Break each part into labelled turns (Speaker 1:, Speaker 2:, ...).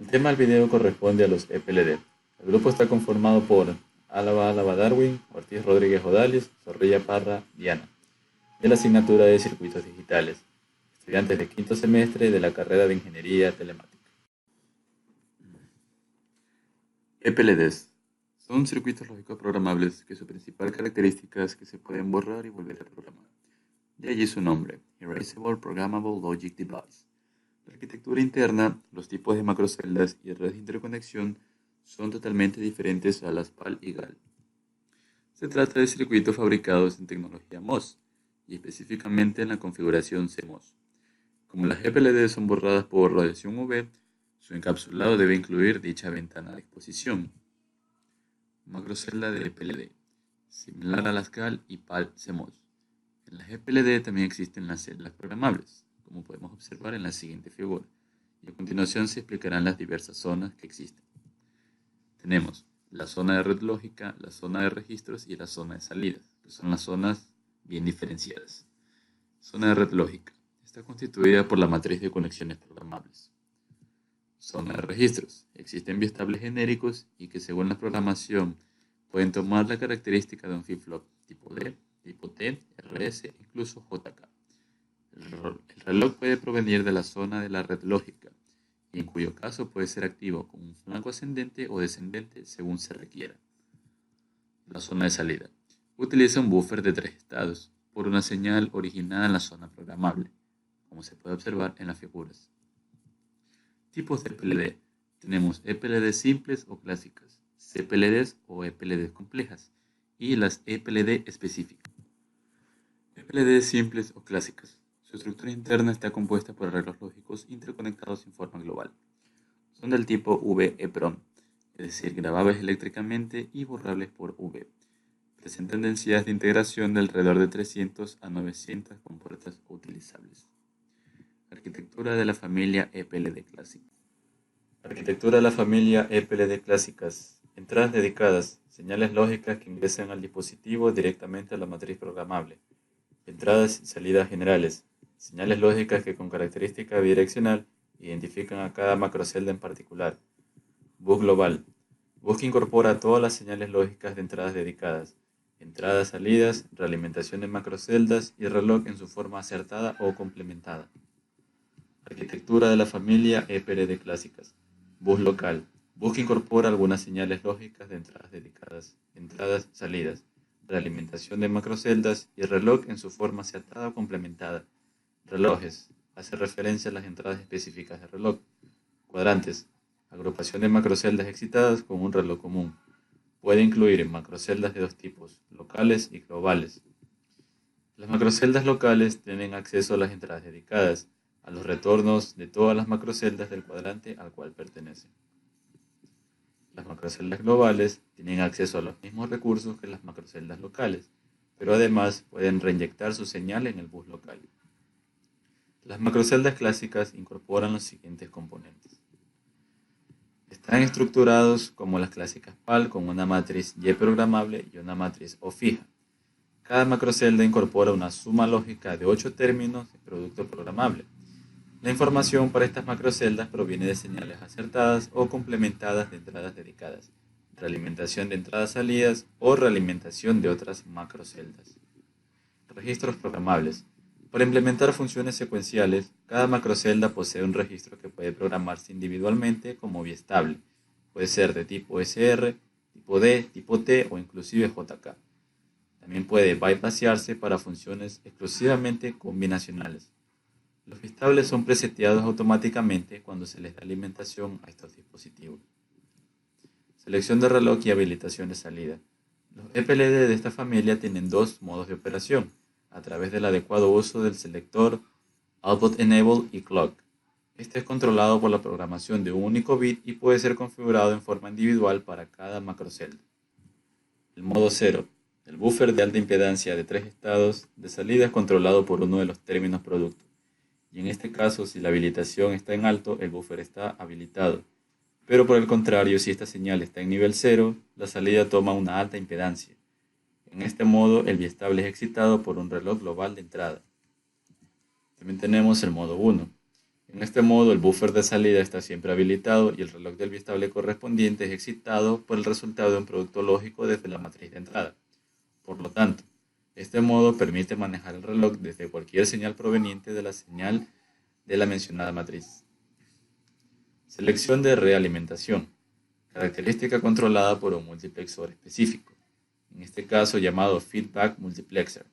Speaker 1: El tema del video corresponde a los EPLD. El grupo está conformado por Álava Darwin, Ortiz Rodríguez Odalis, Zorrilla Parra, Diana, de la asignatura de Circuitos Digitales, estudiantes de quinto semestre de la carrera de Ingeniería Telemática. EPLDs son circuitos lógicos programables que su principal característica es que se pueden borrar y volver a programar. De allí su nombre, Erasable Programmable Logic Device. La arquitectura interna, los tipos de macroceldas y redes de interconexión son totalmente diferentes a las PAL y GAL. Se trata de circuitos fabricados en tecnología MOS y específicamente en la configuración CMOS. Como las EPLD son borradas por radiación UV, su encapsulado debe incluir dicha ventana de exposición. Macrocelda de EPLD, similar a las GAL y PAL CMOS. En las EPLD también existen las celdas programables, como podemos observar en la siguiente figura, y a continuación se explicarán las diversas zonas que existen. Tenemos la zona de red lógica, la zona de registros y la zona de salidas, que son las zonas bien diferenciadas. Zona de red lógica. Está constituida por la matriz de conexiones programables. Zona de registros. Existen biestables genéricos y que según la programación pueden tomar la característica de un flip-flop tipo D, tipo T, RS, incluso JK. El reloj puede provenir de la zona de la red lógica, y en cuyo caso puede ser activo con un flanco ascendente o descendente según se requiera. La zona de salida. Utiliza un buffer de 3 estados, por una señal originada en la zona programable, como se puede observar en las figuras. Tipos de EPLD. Tenemos EPLD simples o clásicas, CPLDs o EPLD complejas, y las EPLD específicas. EPLD simples o clásicas. Su estructura interna está compuesta por arreglos lógicos interconectados en forma global. Son del tipo VEPROM, es decir, grabables eléctricamente y borrables por V. Presentan densidades de integración de alrededor de 300 a 900 compuertas utilizables. Arquitectura de la familia EPLD clásica. Arquitectura de la familia EPLD clásicas. Entradas dedicadas, señales lógicas que ingresan al dispositivo directamente a la matriz programable. Entradas y salidas generales, señales lógicas que con característica bidireccional identifican a cada macrocelda en particular. Bus global. Bus que incorpora todas las señales lógicas de entradas dedicadas, entradas, salidas, realimentación de macroceldas y reloj en su forma acertada o complementada. Arquitectura de la familia EPLD clásicas. Bus local. Bus que incorpora algunas señales lógicas de entradas dedicadas, entradas, salidas, realimentación de macroceldas y reloj en su forma acertada o complementada. Relojes. Hace referencia a las entradas específicas de reloj. Cuadrantes. Agrupación de macroceldas excitadas con un reloj común. Puede incluir macroceldas de dos tipos, locales y globales. Las macroceldas locales tienen acceso a las entradas dedicadas, a los retornos de todas las macroceldas del cuadrante al cual pertenecen. Las macroceldas globales tienen acceso a los mismos recursos que las macroceldas locales, pero además pueden reinyectar su señal en el bus local. Las macroceldas clásicas incorporan los siguientes componentes. Están estructurados como las clásicas PAL con una matriz Y programable y una matriz O fija. Cada macrocelda incorpora una suma lógica de 8 términos de producto programable. La información para estas macroceldas proviene de señales acertadas o complementadas de entradas dedicadas, realimentación de entradas salidas o realimentación de otras macroceldas. Registros programables. Para implementar funciones secuenciales, cada macrocelda posee un registro que puede programarse individualmente como biestable. Puede ser de tipo SR, tipo D, tipo T o inclusive JK. También puede bypassarse para funciones exclusivamente combinacionales. Los biestables son preseteados automáticamente cuando se les da alimentación a estos dispositivos. Selección de reloj y habilitación de salida. Los EPLD de esta familia tienen dos modos de operación, a través del adecuado uso del selector Output Enable y Clock. Este es controlado por la programación de un único bit y puede ser configurado en forma individual para cada macrocelda. El modo 0. El buffer de alta impedancia de 3 estados de salida es controlado por uno de los términos producto. Y en este caso, si la habilitación está en alto, el buffer está habilitado. Pero por el contrario, si esta señal está en nivel 0, la salida toma una alta impedancia. En este modo, el biestable es excitado por un reloj global de entrada. También tenemos el modo 1.
Speaker 2: En este modo, el buffer de salida está siempre habilitado y el reloj del bistable correspondiente es excitado por el resultado de un producto lógico desde la matriz de entrada. Por lo tanto, este modo permite manejar el reloj desde cualquier señal proveniente de la señal de la mencionada matriz. Selección de realimentación. Característica controlada por un multiplexor específico, en este caso llamado Feedback Multiplexer.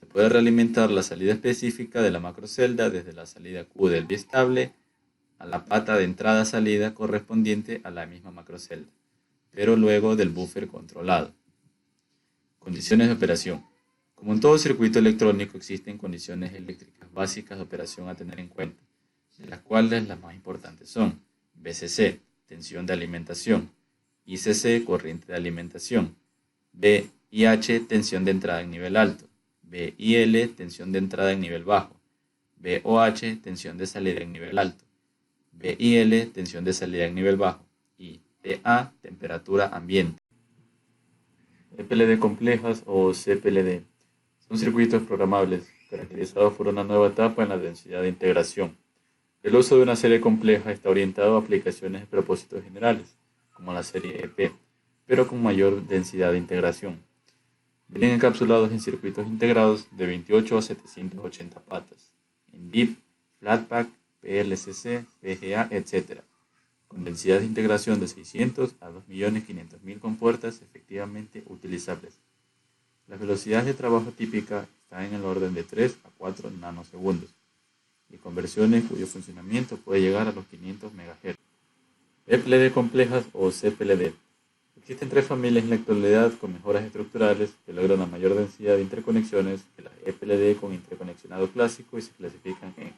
Speaker 2: Se puede realimentar la salida específica de la macrocelda desde la salida Q del bistable a la pata de entrada-salida correspondiente a la misma macrocelda, pero luego del buffer controlado. Condiciones de operación. Como en todo circuito electrónico existen condiciones eléctricas básicas de operación a tener en cuenta, de las cuales las más importantes son VCC, tensión de alimentación, ICC, corriente de alimentación, VIH, tensión de entrada en nivel alto, VIL, tensión de entrada en nivel bajo, VOH, tensión de salida en nivel alto, VIL, tensión de salida en nivel bajo y TA, temperatura ambiente.
Speaker 1: EPLD complejas o CPLD son circuitos programables caracterizados por una nueva etapa en la densidad de integración. El uso de una serie compleja está orientado a aplicaciones de propósitos generales, como la serie EP, pero con mayor densidad de integración. Vienen encapsulados en circuitos integrados de 28 a 780 patas, en DIP, Flatpak, PLCC, VGA, etc., con densidad de integración de 600 a 2.500.000 compuertas efectivamente utilizables. Las velocidades de trabajo típicas están en el orden de 3 a 4 nanosegundos, y conversiones cuyo funcionamiento puede llegar a los 500 MHz. EPLD complejas o CPLD. Existen tres familias en la actualidad con mejoras estructurales que logran una mayor densidad de interconexiones que las EPLD con interconexionado clásico y se clasifican en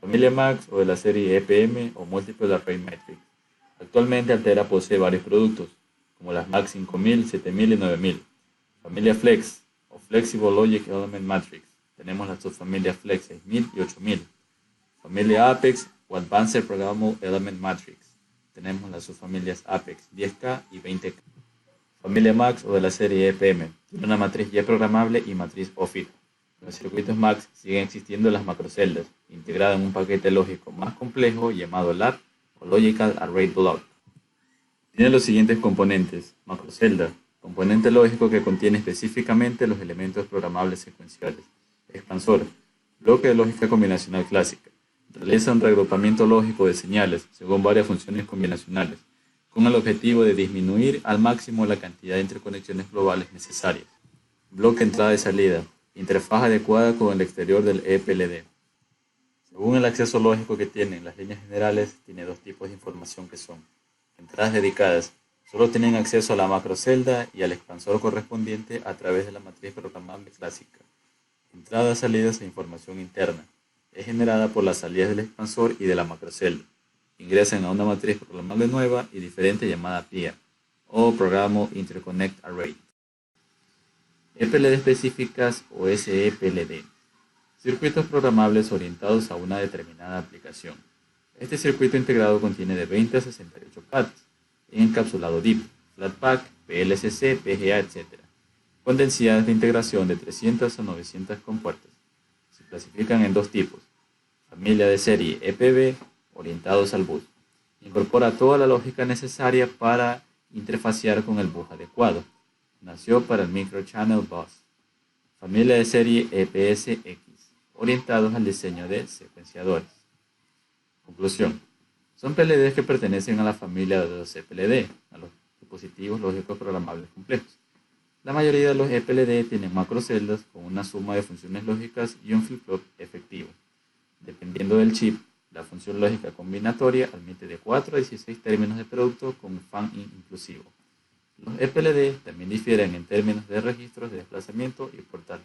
Speaker 1: familia MAX o de la serie EPM o Multiple Array Matrix. Actualmente Altera posee varios productos, como las MAX 5000, 7000 y 9000. Familia Flex o Flexible Logic Element Matrix. Tenemos las subfamilias Flex 6000 y 8000. Familia Apex o Advanced Programmable Element Matrix. Tenemos las subfamilias Apex 10K y 20K. Familia Max o de la serie EPM. Tiene una matriz Y programable y matriz O fija. En los circuitos Max siguen existiendo las macroceldas, integradas en un paquete lógico más complejo llamado LAB o Logical Array Block. Tiene los siguientes componentes. Macrocelda, componente lógico que contiene específicamente los elementos programables secuenciales. Expansor, bloque de lógica combinacional clásica. Realiza un reagrupamiento lógico de señales según varias funciones combinacionales, con el objetivo de disminuir al máximo la cantidad de interconexiones globales necesarias. Bloque entrada y salida, interfaz adecuada con el exterior del EPLD. Según el acceso lógico que tienen las líneas generales, tiene dos tipos de información que son entradas dedicadas. Solo tienen acceso a la macrocelda y al expansor correspondiente a través de la matriz programable clásica. Entradas, salidas e información interna. Es generada por las salidas del expansor y de la macrocelda. Ingresan a una matriz programable nueva y diferente llamada PIA, o Programmable Interconnect Array. EPLD específicas o SEPLD. Circuitos programables orientados a una determinada aplicación. Este circuito integrado contiene de 20 a 68 patas, en encapsulado DIP, Flatpak, PLCC, PGA, etc., con densidades de integración de 300 a 900 compuertas. Se clasifican en dos tipos. Familia de serie EPB, orientados al bus. Incorpora toda la lógica necesaria para interfacear con el bus adecuado. Nació para el Microchannel Bus. Familia de serie EPSX, orientados al diseño de secuenciadores. Conclusión. Son PLDs que pertenecen a la familia de los EPLD, a los dispositivos lógicos programables complejos. La mayoría de los EPLD tienen macroceldas con una suma de funciones lógicas y un flip-flop efectivo. Dependiendo del chip, la función lógica combinatoria admite de 4 a 16 términos de producto con fan-in inclusivo. Los EPLD también difieren en términos de registros de desplazamiento y portal.